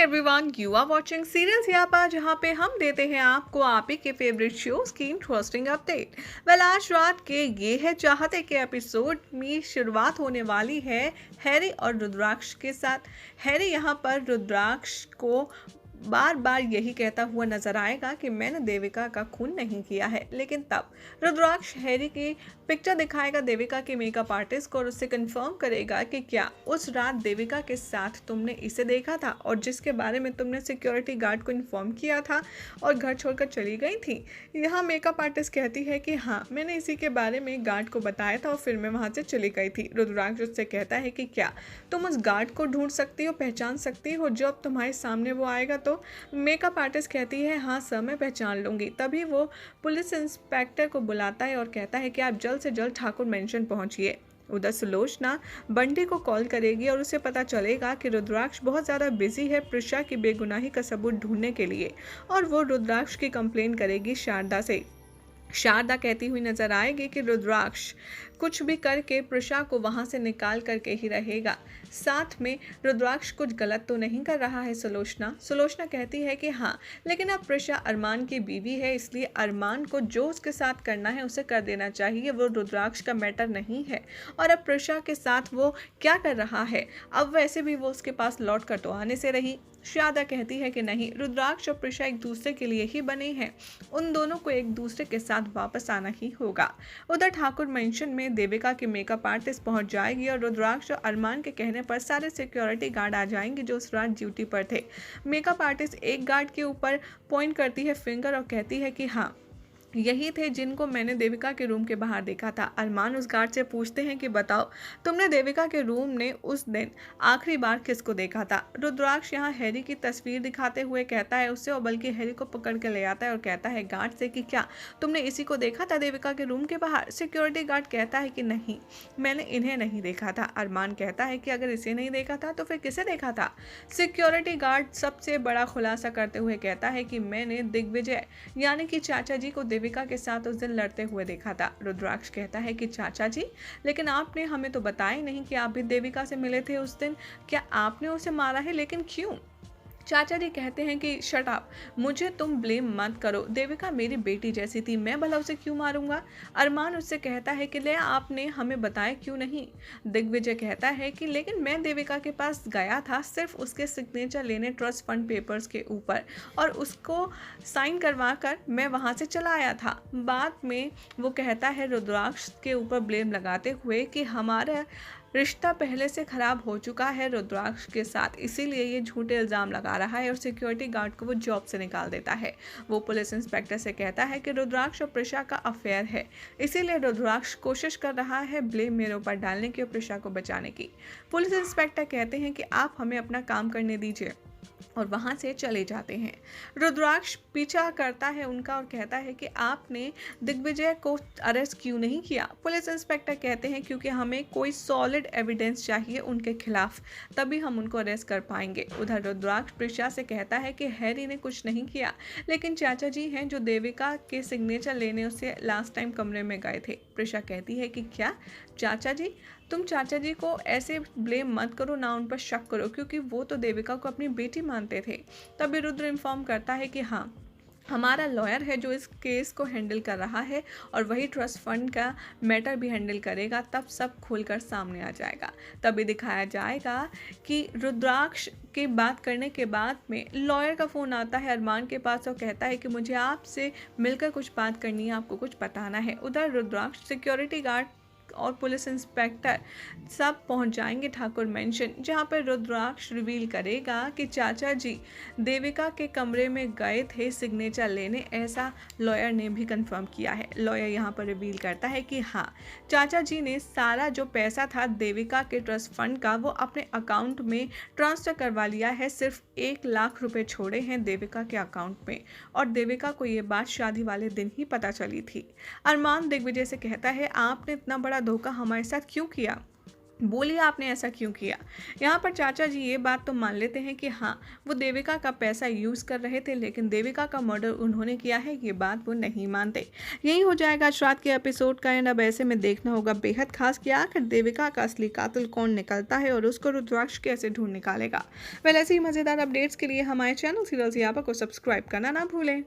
Everyone, you are watching serials यापा, जहां पे हम देते हैं आपको आप ही के फेवरेट शोज की इंटरेस्टिंग अपडेट। आज रात के ये है चाहते के एपिसोड में शुरुआत होने वाली है हैरी और रुद्राक्ष के साथ। हैरी यहां पर रुद्राक्ष को बार बार यही कहता हुआ नजर आएगा कि मैंने देविका का खून नहीं किया है, लेकिन तब रुद्राक्ष हैरी की पिक्चर दिखाएगा देविका के मेकअप आर्टिस्ट को और उससे कंफर्म करेगा कि क्या उस रात देविका के साथ तुमने इसे देखा था और जिसके बारे में तुमने सिक्योरिटी गार्ड को इन्फॉर्म किया था और घर छोड़कर चली गई थी। यहाँ मेकअप आर्टिस्ट कहती है कि हाँ, मैंने इसी के बारे में गार्ड को बताया था और फिर मैं वहाँ से चली गई थी। रुद्राक्ष उससे कहता है कि क्या तुम उस गार्ड को ढूंढ सकती हो, पहचान सकती हो जब तुम्हारे सामने वो आएगा? तो मेकअप आर्टिस्ट कहती है हाँ सर, मैं पहचान लूँगी। तभी वो पुलिस इंस्पेक्टर को बुलाता है और कहता है कि आप जल्द से जल्द ठाकुर मेंशन पहुंचिए। उधर सुलोचना बंटी को कॉल करेगी और उसे पता चलेगा कि रुद्राक्ष बहुत ज़्यादा बिजी है प्रिशा की बेगुनाही का सबूत ढूंढने के लिए और वो रुद्राक्ष की कंप्लेन करेगी शारदा से। शारदा कहती हुई नजर आएगी कि रुद्राक्ष कुछ भी करके प्रिशा को वहां से निकाल करके ही रहेगा। साथ में रुद्राक्ष कुछ गलत तो नहीं कर रहा है सुलोचना कहती है कि हाँ, लेकिन अब प्रिशा अरमान की बीवी है, इसलिए अरमान को जो उसके साथ करना है उसे कर देना चाहिए। वो रुद्राक्ष का मैटर नहीं है। और अब प्रिशा के साथ वो क्या कर रहा है? अब वैसे भी वो उसके पास लौट कर तो आने से रही। शारदा कहती है कि नहीं, रुद्राक्ष और प्रिशा एक दूसरे के लिए ही बने हैं, उन दोनों को एक दूसरे के साथ वापस आना ही होगा। उधर ठाकुर मेंशन में देविका की मेकअप आर्टिस्ट पहुंच जाएगी और रुद्राक्ष और अरमान के कहने पर सारे सिक्योरिटी गार्ड आ जाएंगे जो उस रात ड्यूटी पर थे। मेकअप आर्टिस्ट एक गार्ड के ऊपर पॉइंट करती है फिंगर और कहती है कि हाँ, यही थे जिनको मैंने देविका के रूम के बाहर देखा था। अरमान उस गार्ड से पूछते हैं कि बताओ, तुमने देविका के रूम में उस दिन आखिरी बार किसको देखा था? रुद्राक्ष यहाँ हैरी की तस्वीर दिखाते हुए कहता है उससे, और बल्कि हैरी को पकड़ के ले आता है और कहता है गार्ड से कि क्या तुमने इसी को देखा था देविका के रूम के बाहर? सिक्योरिटी गार्ड कहता है कि नहीं, मैंने इन्हें नहीं देखा था। अरमान कहता है कि अगर इसे नहीं देखा था तो फिर किसे देखा था? सिक्योरिटी गार्ड सबसे बड़ा खुलासा करते हुए कहता है कि मैंने दिग्विजय यानी कि चाचा जी को देविका के साथ उस दिन लड़ते हुए देखा था। रुद्राक्ष कहता है कि चाचा जी, लेकिन आपने हमें तो बताया नहीं कि आप भी देविका से मिले थे उस दिन। क्या आपने उसे मारा है? लेकिन क्यों? चाचा जी कहते हैं कि शट अप, मुझे तुम ब्लेम मत करो, देविका मेरी बेटी जैसी थी, मैं भला उसे क्यों मारूंगा? अरमान उससे कहता है कि ले आपने हमें बताया क्यों नहीं? दिग्विजय कहता है कि लेकिन मैं देविका के पास गया था सिर्फ उसके सिग्नेचर लेने ट्रस्ट फंड पेपर्स के ऊपर, और उसको साइन करवा कर मैं वहाँ से चला आया था। बाद में वो कहता है रुद्राक्ष के ऊपर ब्लेम लगाते हुए कि हमारा रिश्ता पहले से खराब हो चुका है रुद्राक्ष के साथ, इसीलिए ये झूठे इल्ज़ाम लगा रहा है और सिक्योरिटी गार्ड को वो जॉब से निकाल देता है। वो पुलिस इंस्पेक्टर से कहता है कि रुद्राक्ष और प्रिशा का अफेयर है, इसीलिए रुद्राक्ष कोशिश कर रहा है ब्लेम मेरे ऊपर डालने की और प्रिशा को बचाने की। पुलिस इंस्पेक्टर कहते हैं कि आप हमें अपना काम करने दीजिए और वहां से चले जाते हैं। रुद्राक्ष पीछा करता है उनका और कहता है कि आपने दिग्विजय को अरेस्ट क्यों नहीं किया? पुलिस इंस्पेक्टर कहते हैं क्योंकि हमें कोई सॉलिड एविडेंस चाहिए उनके खिलाफ, तभी हम उनको अरेस्ट कर पाएंगे। उधर रुद्राक्ष प्रिशा से कहता है कि हैरी ने कुछ नहीं किया, लेकिन चाचा जी हैं जो देविका के सिग्नेचर लेने उससे लास्ट टाइम कमरे में गए थे। प्रिशा कहती है कि क्या चाचा जी? तुम चाचा जी को ऐसे ब्लेम मत करो, ना उन पर शक करो, क्योंकि वो तो देविका को अपनी बेटी मानते थे। तभी रुद्र इन्फॉर्म करता है कि हाँ, हमारा लॉयर है जो इस केस को हैंडल कर रहा है और वही ट्रस्ट फंड का मैटर भी हैंडल करेगा, तब सब खुलकर सामने आ जाएगा। तभी दिखाया जाएगा कि रुद्राक्ष की बात करने के बाद में लॉयर का फ़ोन आता है अरमान के पास और कहता है कि मुझे आपसे मिलकर कुछ बात करनी है, आपको कुछ बताना है। उधर रुद्राक्ष, सिक्योरिटी गार्ड और पुलिस इंस्पेक्टर सब पहुंच जाएंगे ठाकुर मेंशन, जहां पर रुद्राक्ष रिवील करेगा कि चाचा जी देविका के कमरे में गए थे सिग्नेचर लेने, ऐसा लॉयर ने भी कंफर्म किया है। लॉयर यहां पर रिवील करता है कि हाँ, चाचा जी ने सारा जो पैसा था देविका के ट्रस्ट फंड का वो अपने अकाउंट में ट्रांसफ़र करवा लिया है, सिर्फ 1 लाख रुपए छोड़े हैं देविका के अकाउंट में, और देविका को ये बात शादी वाले दिन ही पता चली थी। अरमान दिग्विजय से कहता है आपने इतना बड़ा धोखा हमारे साथ क्यों किया? बोलिए आपने ऐसा क्यों किया? यहाँ पर चाचा जी ये बात तो मान लेते हैं कि हाँ, वो देविका का पैसा यूज़ कर रहे थे, लेकिन देविका का मर्डर उन्होंने किया है, ये बात वो नहीं मानते। यही हो जाएगा आज रात के एपिसोड का एंड। अब ऐसे में देखना होगा बेहद खास कि आखिर देविका का असली कातिल कौन निकलता है और उसको रुद्राक्ष कैसे ढूँढ निकालेगा। वेल ऐसे ही मज़ेदार अपडेट्स के लिए हमारे चैनल सीरियल सियापा को सब्सक्राइब करना ना भूलें।